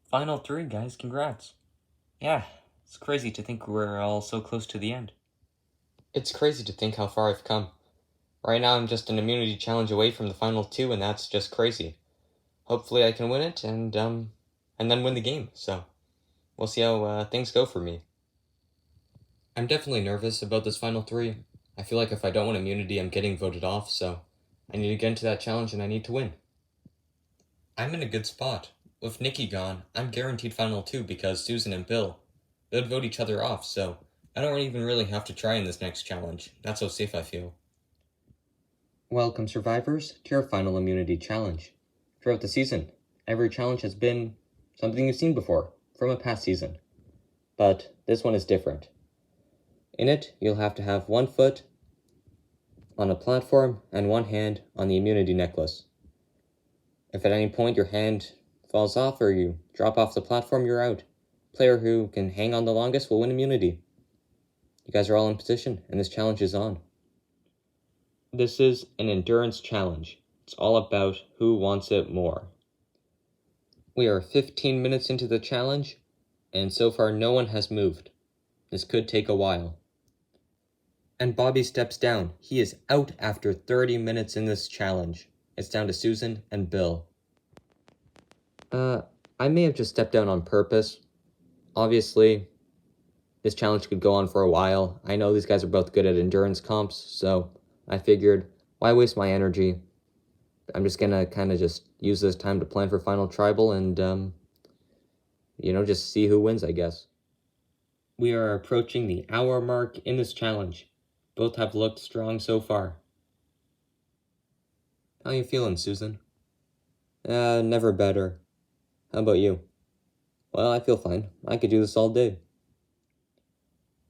Final three, guys. Congrats. Yeah, it's crazy to think we're all so close to the end. It's crazy to think how far I've come. Right now I'm just an immunity challenge away from the final two, and that's just crazy. Hopefully I can win it and then win the game, so we'll see how things go for me. I'm definitely nervous about this final three. I feel like if I don't win immunity, I'm getting voted off, so I need to get into that challenge and I need to win. I'm in a good spot. With Nikki gone, I'm guaranteed final two because Susan and Bill, they'd vote each other off, so I don't even really have to try in this next challenge. That's how safe I feel. Welcome, survivors, to your final immunity challenge. Throughout the season, every challenge has been something you've seen before from a past season. But this one is different. In it, you'll have to have 1 foot on a platform and 1 hand on the immunity necklace. If at any point your hand falls off or you drop off the platform, you're out. Player who can hang on the longest will win immunity. You guys are all in position, and this challenge is on. This is an endurance challenge. It's all about who wants it more. We are 15 minutes into the challenge, and so far no one has moved. This could take a while. And Bobby steps down. He is out after 30 minutes in this challenge. It's down to Susan and Bill. I may have just stepped down on purpose. Obviously, this challenge could go on for a while. I know these guys are both good at endurance comps, so I figured, why waste my energy? I'm just gonna kind of just use this time to plan for Final Tribal and, just see who wins, I guess. We are approaching the hour mark in this challenge. Both have looked strong so far. How you feeling, Susan? Never better. How about you? Well, I feel fine. I could do this all day.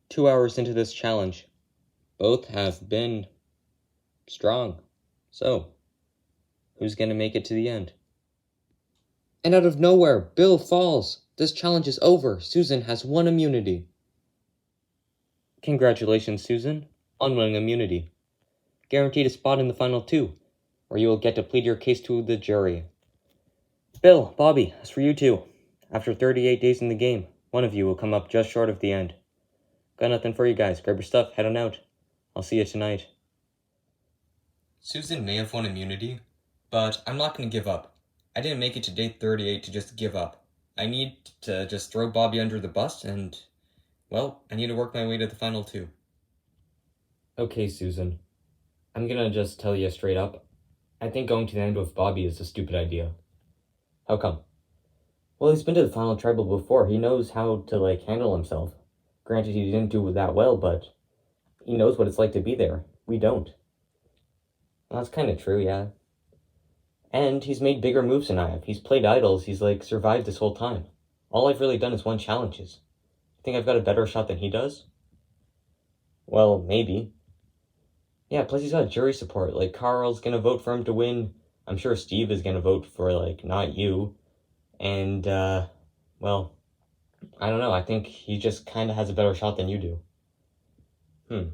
2 hours into this challenge. Both have been strong. So, who's gonna make it to the end? And out of nowhere, Bill falls. This challenge is over. Susan has won immunity. Congratulations, Susan, on winning immunity. Guaranteed a spot in the final two, where you will get to plead your case to the jury. Bill, Bobby, as for you two, after 38 days in the game, one of you will come up just short of the end. Got nothing for you guys. Grab your stuff, head on out. I'll see you tonight. Susan may have won immunity, but I'm not going to give up. I didn't make it to day 38 to just give up. I need to just throw Bobby under the bus and, well, I need to work my way to the final two. Okay, Susan. I'm gonna just tell you straight up. I think going to the end with Bobby is a stupid idea. How come? Well, he's been to the final tribal before. He knows how to, handle himself. Granted, he didn't do that well, but he knows what it's like to be there. We don't. Well, that's kind of true, yeah. And he's made bigger moves than I have. He's played idols. He's, survived this whole time. All I've really done is won challenges. You think I've got a better shot than he does? Well, maybe. Yeah, plus he's got jury support. Carl's gonna vote for him to win. I'm sure Steve is gonna vote for, not you. And, well, I don't know. I think he just kind of has a better shot than you do.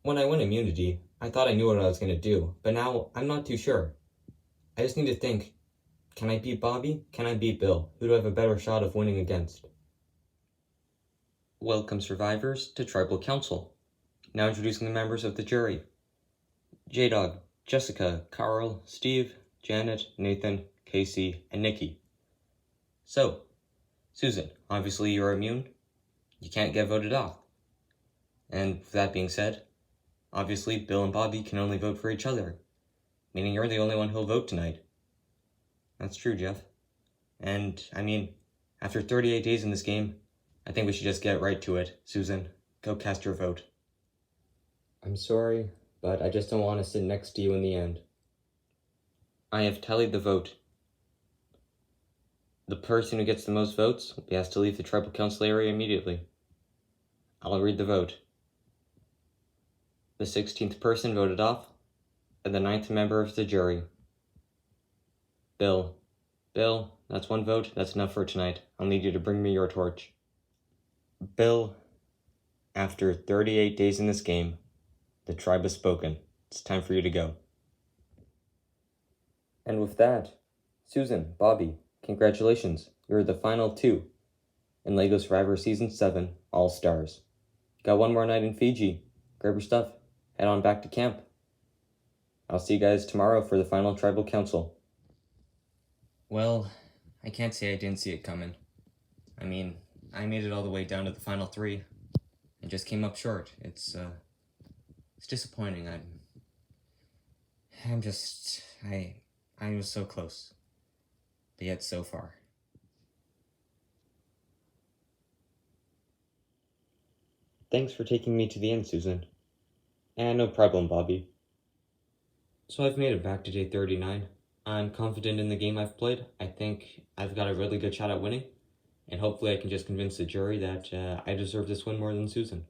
When I won immunity, I thought I knew what I was gonna do, but now I'm not too sure. I just need to think, can I beat Bobby? Can I beat Bill? Who do I have a better shot of winning against? Welcome, survivors, to Tribal Council. Now introducing the members of the jury. J-Dog, Jessica, Carl, Steve, Janet, Nathan, Casey, and Nikki. So, Susan, obviously you're immune. You can't get voted off. And with that being said, obviously Bill and Bobby can only vote for each other, meaning you're the only one who'll vote tonight. That's true, Jeff. And, after 38 days in this game, I think we should just get right to it. Susan, go cast your vote. I'm sorry, but I just don't want to sit next to you in the end. I have tallied the vote. The person who gets the most votes will be asked to leave the tribal council area immediately. I'll read the vote. The 16th person voted off, and the 9th member of the jury. Bill. Bill, that's 1 vote. That's enough for tonight. I'll need you to bring me your torch. Bill, after 38 days in this game, the tribe has spoken. It's time for you to go. And with that, Susan, Bobby, Congratulations, you're the final two in LEGO Survivor Season 7 All-Stars. Got one more night in Fiji. Grab your stuff, head on back to camp. I'll see you guys tomorrow for the final Tribal Council. Well, I can't say I didn't see it coming. I mean, I made it all the way down to the final 3 and just came up short. It's disappointing. I was so close, but yet so far. Thanks for taking me to the end, Susan. And no problem, Bobby. So I've made it back to day 39. I'm confident in the game I've played. I think I've got a really good shot at winning. And hopefully I can just convince the jury that I deserve this win more than Susan.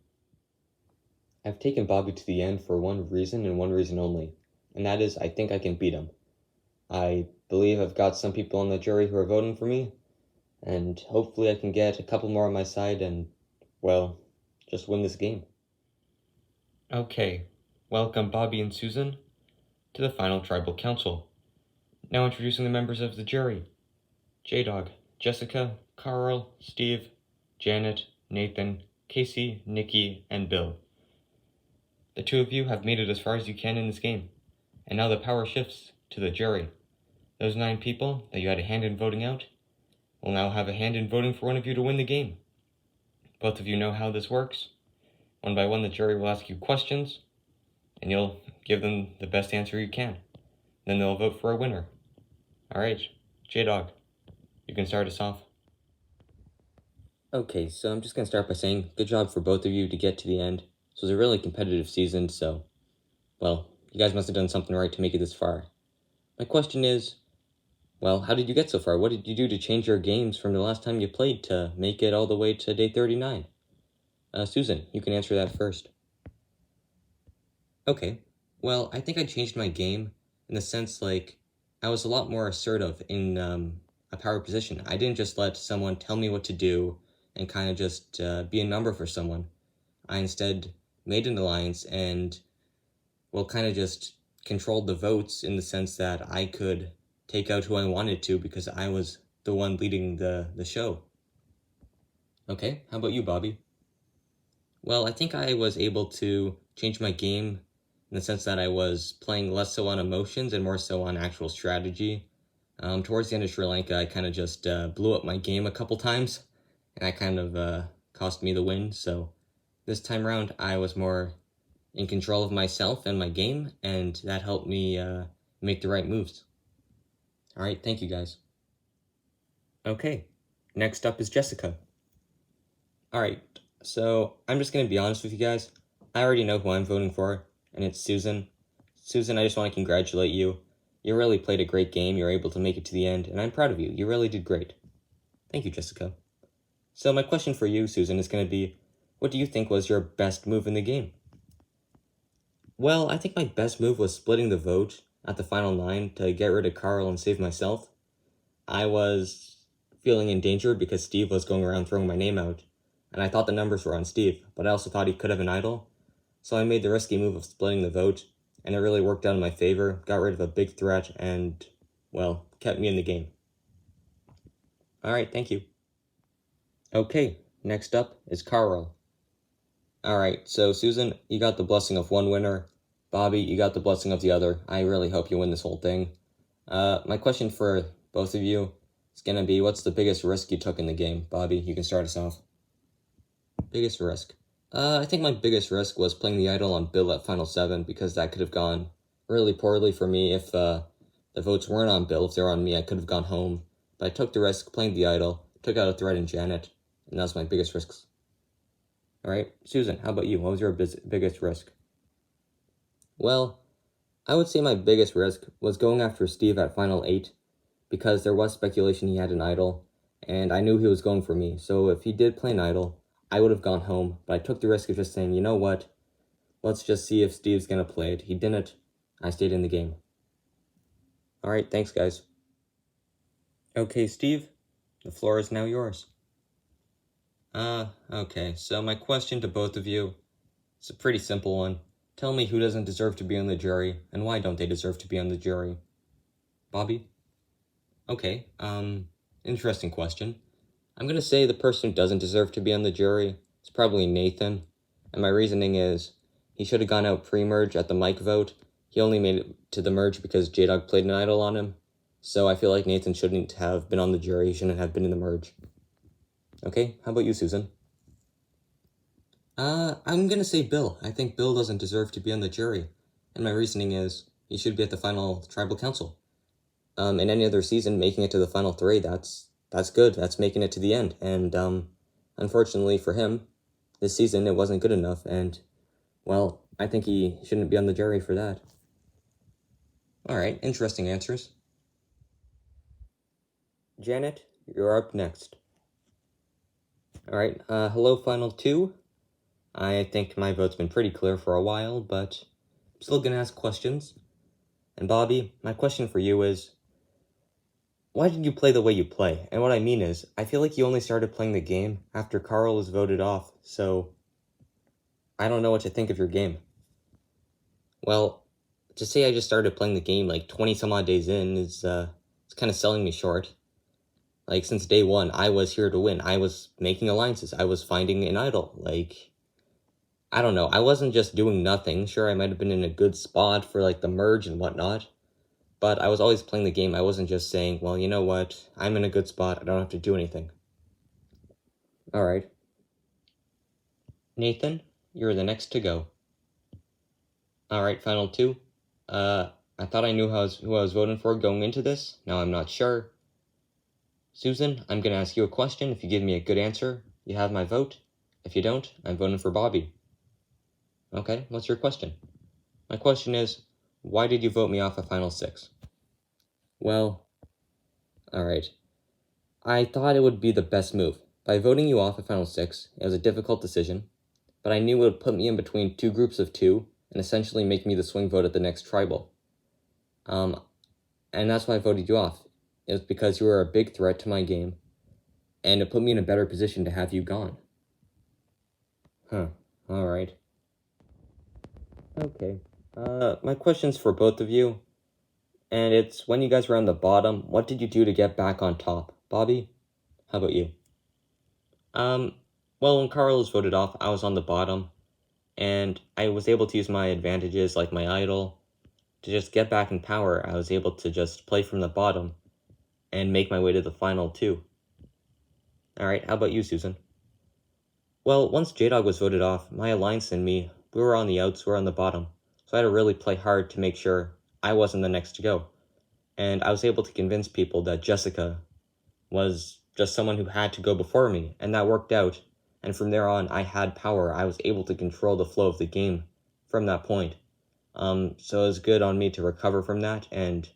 I've taken Bobby to the end for one reason and one reason only. And that is, I think I can beat him. I believe I've got some people on the jury who are voting for me. And hopefully I can get a couple more on my side and, well, just win this game. Okay, welcome Bobby and Susan to the final Tribal Council. Now introducing the members of the jury. J-Dog, Jessica, Carl, Steve, Janet, Nathan, Casey, Nikki, and Bill. The two of you have made it as far as you can in this game, and now the power shifts to the jury. Those 9 people that you had a hand in voting out will now have a hand in voting for one of you to win the game. Both of you know how this works. One by one, the jury will ask you questions, and you'll give them the best answer you can. Then they'll vote for a winner. Alright, J-Dog, you can start us off. Okay, so I'm just going to start by saying good job for both of you to get to the end. This was a really competitive season, so, well, you guys must have done something right to make it this far. My question is, well, how did you get so far? What did you do to change your games from the last time you played to make it all the way to day 39? Susan, you can answer that first. Okay, well, I think I changed my game in the sense, like, I was a lot more assertive in a power position. I didn't just let someone tell me what to do and kind of just be a number for someone. I instead made an alliance and, well, kind of just controlled the votes in the sense that I could take out who I wanted to because I was the one leading the show. Okay, how about you, Bobby? Well, I think I was able to change my game in the sense that I was playing less so on emotions and more so on actual strategy. Towards the end of Sri Lanka, I kind of just blew up my game a couple times, and that kind of cost me the win. So this time around, I was more in control of myself and my game, and that helped me make the right moves. All right, thank you guys. Okay, next up is Jessica. All right, so I'm just going to be honest with you guys. I already know who I'm voting for, and it's Susan. Susan, I just want to congratulate you. You really played a great game. You were able to make it to the end, and I'm proud of you. You really did great. Thank you, Jessica. So my question for you, Susan, is going to be, what do you think was your best move in the game? Well, I think my best move was splitting the vote at the final 9 to get rid of Carl and save myself. I was feeling in danger because Steve was going around throwing my name out, and I thought the numbers were on Steve, but I also thought he could have an idol. So I made the risky move of splitting the vote, and it really worked out in my favor, got rid of a big threat, and, well, kept me in the game. Alright, thank you. Okay, next up is Carl. Alright, so Susan, you got the blessing of one winner. Bobby, you got the blessing of the other. I really hope you win this whole thing. My question for both of you is going to be, what's the biggest risk you took in the game? Bobby, you can start us off. Biggest risk. I think my biggest risk was playing the idol on Bill at Final 7, because that could have gone really poorly for me if the votes weren't on Bill. If they were on me, I could have gone home. But I took the risk playing the idol, took out a threat in Janet, and that was my biggest risks. Alright, Susan, how about you? What was your biggest risk? Well, I would say my biggest risk was going after Steve at Final 8, because there was speculation he had an idol, and I knew he was going for me. So if he did play an idol, I would have gone home, but I took the risk of just saying, you know what, let's just see if Steve's gonna play it. He didn't. I stayed in the game. Alright, thanks guys. Okay, Steve, the floor is now yours. Okay, so my question to both of you is a pretty simple one. Tell me who doesn't deserve to be on the jury, and why don't they deserve to be on the jury? Bobby? Okay, Interesting question. I'm going to say the person who doesn't deserve to be on the jury is probably Nathan. And my reasoning is he should have gone out pre-merge at the mic vote. He only made it to the merge because J-Dog played an idol on him. So I feel like Nathan shouldn't have been on the jury. He shouldn't have been in the merge. Okay, how about you, Susan? I'm going to say Bill. I think Bill doesn't deserve to be on the jury. And my reasoning is he should be at the final tribal council. In any other season, making it to the final three, that's good. That's making it to the end. And unfortunately for him, this season it wasn't good enough. And well, I think he shouldn't be on the jury for that. All right, interesting answers. Janet, you're up next. All right, hello, final two. I think my vote's been pretty clear for a while, but I'm still gonna ask questions. And Bobby, my question for you is, why did you play the way you play? And what I mean is, I feel like you only started playing the game after Carl was voted off, so I don't know what to think of your game. Well, to say I just started playing the game like 20 some odd days in is it's kind of selling me short. Like, since day one, I was here to win. I was making alliances. I was finding an idol. Like, I don't know. I wasn't just doing nothing. Sure, I might have been in a good spot for like the merge and whatnot, but I was always playing the game. I wasn't just saying, well, you know what? I'm in a good spot. I don't have to do anything. All right. Nathan, you're the next to go. All right, final two. I thought I knew who I was voting for going into this. Now I'm not sure. Susan, I'm going to ask you a question. If you give me a good answer, you have my vote. If you don't, I'm voting for Bobby. Okay, what's your question? My question is, why did you vote me off of Final 6? Well, alright. I thought it would be the best move. By voting you off of Final 6, it was a difficult decision, but I knew it would put me in between two groups of two and essentially make me the swing vote at the next tribal. And that's why I voted you off. It was because you were a big threat to my game, and it put me in a better position to have you gone. Huh, alright. Okay. My question's for both of you, and it's, when you guys were on the bottom, what did you do to get back on top? Bobby, how about you? Well, when Carl was voted off, I was on the bottom, and I was able to use my advantages, like my idol, to just get back in power. I was able to just play from the bottom and make my way to the final two. Alright, how about you, Susan? Well, once J-Dog was voted off, my alliance and me, we were on the outs, we were on the bottom. So I had to really play hard to make sure I wasn't the next to go. And I was able to convince people that Jessica was just someone who had to go before me, and that worked out. And from there on, I had power. I was able to control the flow of the game from that point. So it was good on me to recover from that, and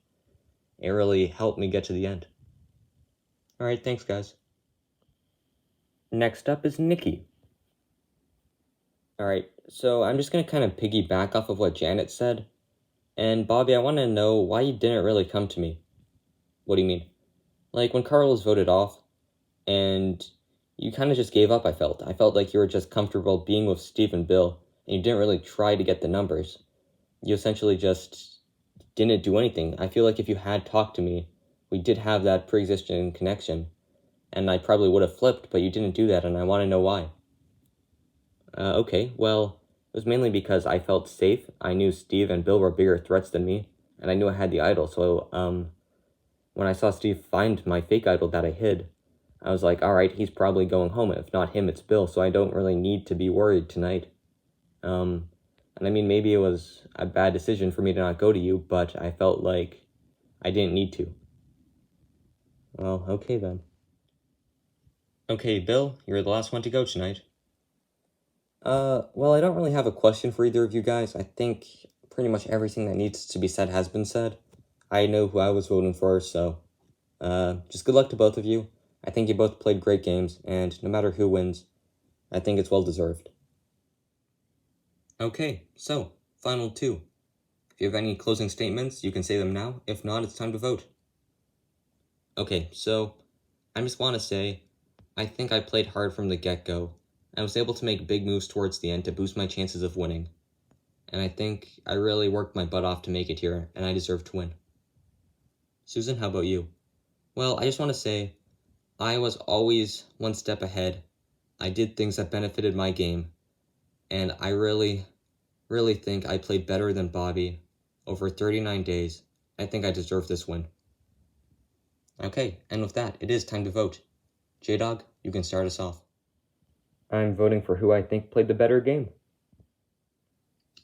it really helped me get to the end. Alright, thanks, guys. Next up is Nikki. Alright, so I'm just going to kind of piggyback off of what Janet said. And Bobby, I want to know why you didn't really come to me. What do you mean? Like, when Carl was voted off, and you kind of just gave up, I felt. I felt like you were just comfortable being with Steve and Bill, and you didn't really try to get the numbers. You essentially just didn't do anything. I feel like if you had talked to me, we did have that pre-existing connection, and I probably would have flipped, but you didn't do that, and I want to know why. Okay, well, it was mainly because I felt safe. I knew Steve and Bill were bigger threats than me, and I knew I had the idol, so, when I saw Steve find my fake idol that I hid, I was like, alright, he's probably going home. If not him, it's Bill, so I don't really need to be worried tonight. And I mean, maybe it was a bad decision for me to not go to you, but I felt like I didn't need to. Well, okay then. Okay, Bill, you're the last one to go tonight. Well, I don't really have a question for either of you guys. I think pretty much everything that needs to be said has been said. I know who I was voting for, so, just good luck to both of you. I think you both played great games, and no matter who wins, I think it's well deserved. Okay, so, final two. If you have any closing statements, you can say them now. If not, it's time to vote. Okay, so, I just want to say, I think I played hard from the get-go. I was able to make big moves towards the end to boost my chances of winning. And I think I really worked my butt off to make it here, and I deserve to win. Susan, how about you? Well, I just want to say, I was always one step ahead. I did things that benefited my game, and I really think I played better than Bobby over 39 days. I think I deserve this win. Okay, and with that, it is time to vote. J-Dog, you can start us off. I'm voting for who I think played the better game.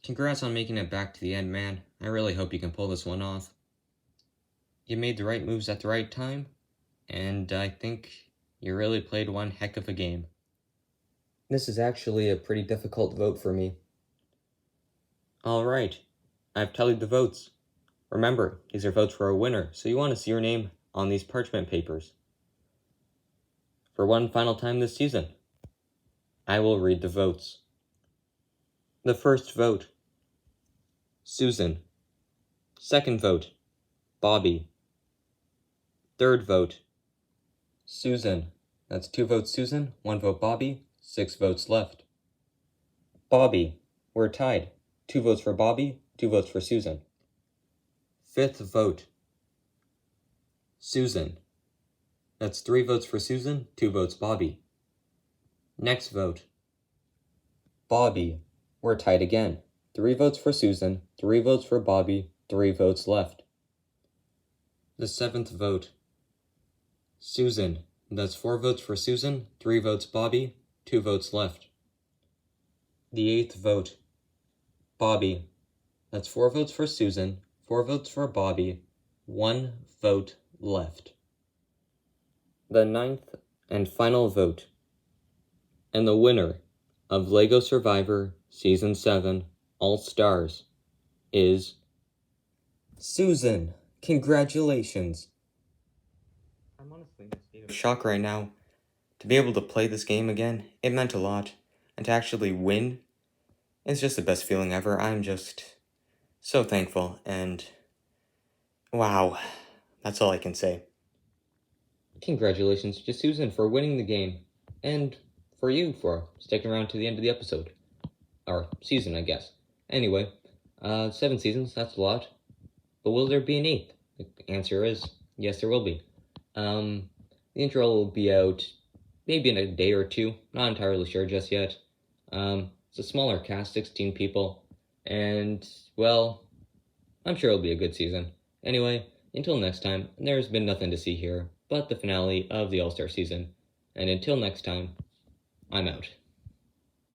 Congrats on making it back to the end, man. I really hope you can pull this one off. You made the right moves at the right time, and I think you really played one heck of a game. This is actually a pretty difficult vote for me. Alright, I've tallied the votes. Remember, these are votes for a winner, so you want to see your name on these parchment papers. For one final time this season, I will read the votes. The first vote, Susan. Second vote, Bobby. Third vote, Susan. That's 2 votes Susan, 1 vote Bobby, 6 votes left. Bobby, we're tied. 2 votes for Bobby, 2 votes for Susan. Fifth vote, Susan. That's 3 votes for Susan, 2 votes Bobby. Next vote, Bobby. We're tied again. 3 votes for Susan, 3 votes for Bobby, 3 votes left. The 7th vote, Susan. That's 4 votes for Susan, 3 votes Bobby, 2 votes left. The 8th vote, Bobby. That's 4 votes for Susan, 4 votes for Bobby, 1 vote left. The 9th and final vote, and the winner of LEGO Survivor Season 7 All-Stars is Susan. Congratulations. I'm honestly in a state of shock right now. To be able to play this game again, it meant a lot. And to actually win, it's just the best feeling ever. I'm just so thankful, and wow, that's all I can say. Congratulations to Susan for winning the game, and for you for sticking around to the end of the episode. Or season, I guess. Anyway, 7 seasons, that's a lot. But will there be an 8th? The answer is, yes, there will be. The intro will be out maybe in a day or 2. Not entirely sure just yet. It's a smaller cast, 16 people. And, well, I'm sure it'll be a good season. Anyway, until next time, there's been nothing to see here but the finale of the All-Star season. And until next time, I'm out.